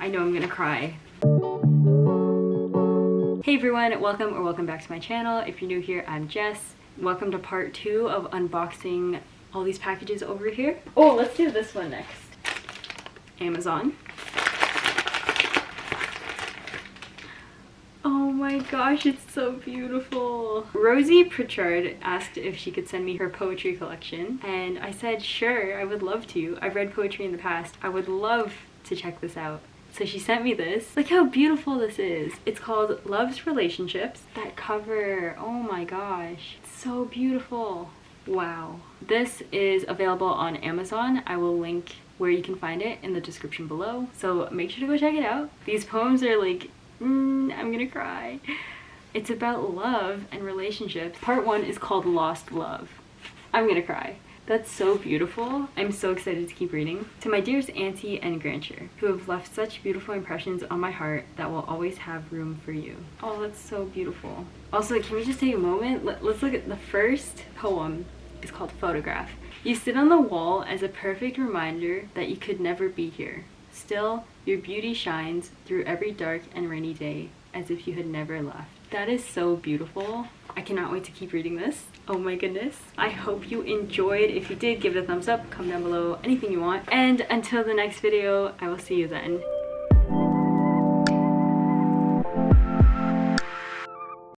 I know I'm gonna cry. Hey everyone, welcome back to my channel. If you're new here, I'm Jess. Welcome to part 2 of unboxing all these packages over here. Oh, let's do this one next. Amazon. Oh my gosh, it's so beautiful. Rosie Pritchard asked if she could send me her poetry collection, and I said sure, I would love to. I've read poetry in the past. I would love to check this out. So she sent me this. Look how beautiful this is. It's called Love's Relationships. That cover, oh my gosh, it's so beautiful. Wow. This is available on Amazon. I will link where you can find it in the description below. So make sure to go check it out. These poems are like, I'm gonna cry. It's about love and relationships. Part 1 is called Lost Love. I'm gonna cry. That's so beautiful. I'm so excited to keep reading. To my dearest auntie and grandeur, who have left such beautiful impressions on my heart that will always have room for you. Oh, that's so beautiful. Also, can we just take a moment? Let's look at the first poem. It's called Photograph. You sit on the wall as a perfect reminder that you could never be here. Still, your beauty shines through every dark and rainy day as if you had never left. That is so beautiful. I cannot wait to keep reading this. Oh my goodness. I hope you enjoyed. If you did, give it a thumbs up, comment down below anything you want. And until the next video, I will see you then.